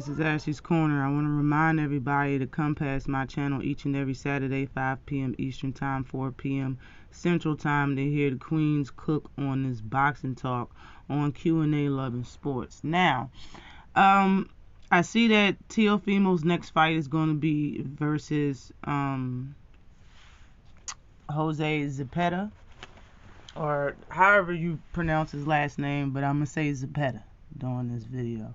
This is Ashley's Corner. I want to remind everybody to come past my channel each and every Saturday, 5 p.m. Eastern Time, 4 p.m. Central Time, to hear the Queens cook on this boxing talk on Q&A Loving Sports. Now, I see that Teofimo's next fight is going to be versus Jose Zepeda, or however you pronounce his last name, but I'm going to say Zepeda during this video.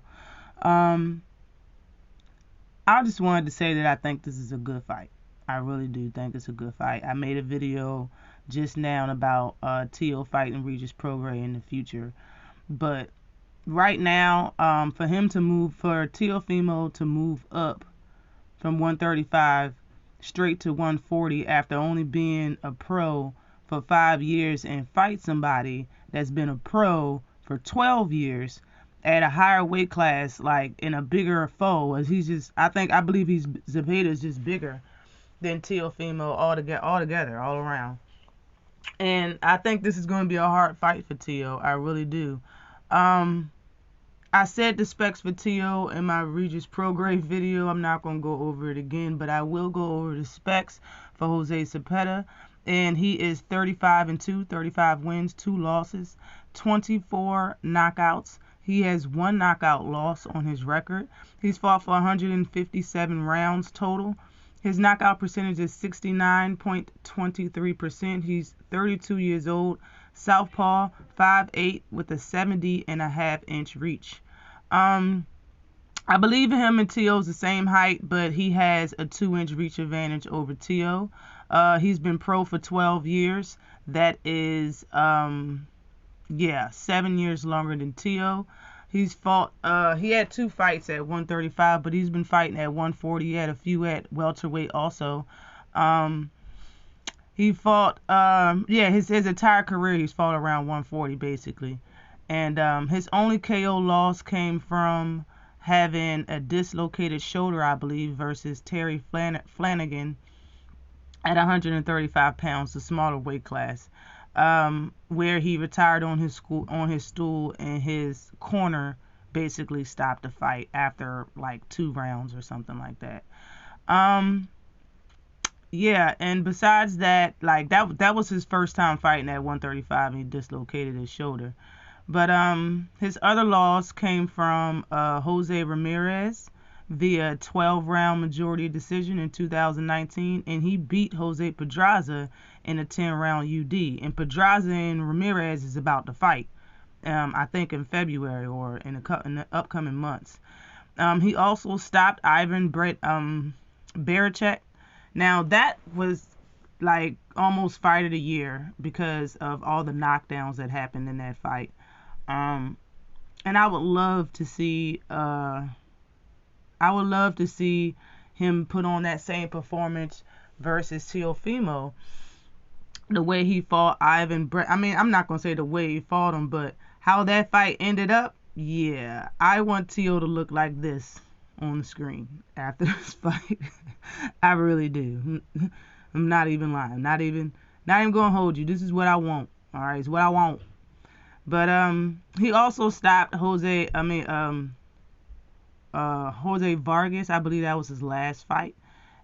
I just wanted to say that I think this is a good fight. I really do think it's a good fight. I made a video just now about Teo fighting Regis Prograis in the future. But right now, for Teofimo to move up from 135 straight to 140 after only being a pro for 5 years and fight somebody that's been a pro for 12 years at a higher weight class, like in a bigger foe, as I believe Zepeda is just bigger than Teofimo altogether, all around. And I think this is going to be a hard fight for Teo. I really do. I said the specs for Teo in my Regis Prograis video. I'm not going to go over it again, but I will go over the specs for Jose Zepeda. And he is 35-2, 35 wins, 2 losses, 24 knockouts. He has 1 knockout loss on his record. He's fought for 157 rounds total. His knockout percentage is 69.23%. He's 32 years old, southpaw, 5'8", with a 70.5-inch reach. I believe him and Teo's the same height, but he has a 2-inch reach advantage over Teo. He's been pro for 12 years. That is 7 years longer than Teo. He's fought, he had 2 fights at 135, but he's been fighting at 140. He had a few at welterweight also. He fought, his entire career he's fought around 140 basically. And his only KO loss came from having a dislocated shoulder, I believe, versus Terry Flanagan at 135 pounds, the smaller weight class. Where he retired on his stool, and his corner basically stopped the fight after like 2 rounds or something like that. And besides that, like that was his first time fighting at 135, and he dislocated his shoulder. But his other loss came from Jose Ramirez via 12-round majority decision in 2019, and he beat Jose Pedraza in a 10-round UD. And Pedraza and Ramirez is about to fight, I think in February or in the upcoming months. He also stopped Ivan Baranchyk. Now that was like almost fight of the year because of all the knockdowns that happened in that fight. And I would love to see him put on that same performance versus Teofimo. The way he fought I'm not going to say the way he fought him, but how that fight ended up, yeah. I want Teo to look like this on the screen after this fight. I really do. I'm not even lying. Not even going to hold you. This is what I want. All right, it's what I want. But he also stopped Jose Vargas. I believe that was his last fight,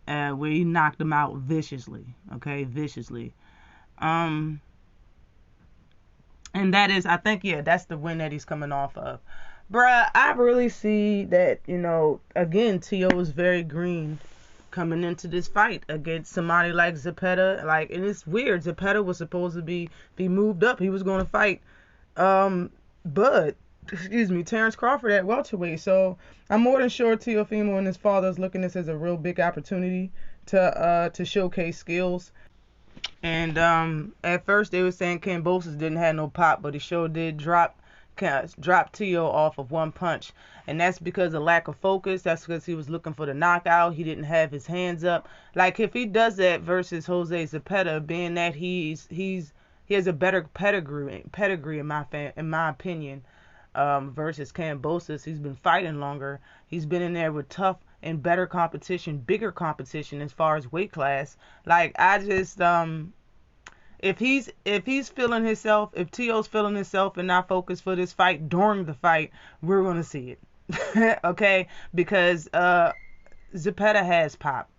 where he knocked him out viciously. Okay, viciously. And that is, I think, that's the win that he's coming off of. Bruh, I really see that, again, Teo is very green coming into this fight against somebody like Zepeda. And it's weird. Zepeda was supposed to be moved up. He was going to fight Terrence Crawford at welterweight. So I'm more than sure Teofimo and his father is looking at this as a real big opportunity to showcase skills. And at first they were saying Kambosos didn't have no pop, but he sure did drop Teo off of one punch. And that's because of lack of focus. That's because he was looking for the knockout. He didn't have his hands up. Like, if he does that versus Jose Zepeda, being that he has a better pedigree in my opinion, versus Kambosos. He's been fighting longer. He's been in there with tough and better competition, bigger competition as far as weight class. Like, I just if he's feeling himself, if Teo's feeling himself and not focused for this fight during the fight, we're gonna see it. Okay, because Zepeda has pop.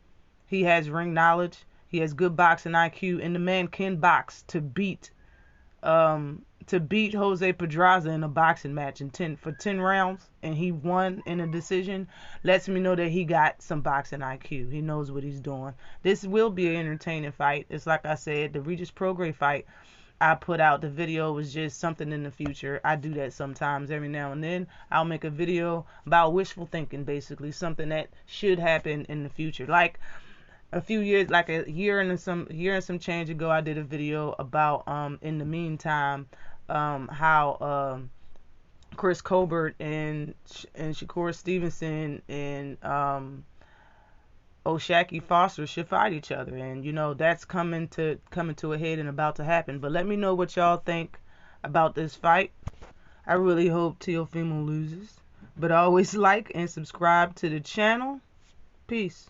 He has ring knowledge. He has good boxing IQ, and the man can box to beat Jose Pedraza in a boxing match in 10 rounds, and he won in a decision. Lets me know that he got some boxing IQ. He knows what he's doing. This will be an entertaining fight. It's like I said, the Regis Prograis fight I put out. The video was just something in the future. I do that sometimes, every now and then. I'll make a video about wishful thinking, basically something that should happen in the future. Like a few years, like a year and some change ago, I did a video about in the meantime how Chris Colbert and Shakur Stevenson and O'Shaquie Foster should fight each other, and that's coming to a head and about to happen. But let me know what y'all think about this fight. I really hope Teofimo loses, but always like and subscribe to the channel. Peace.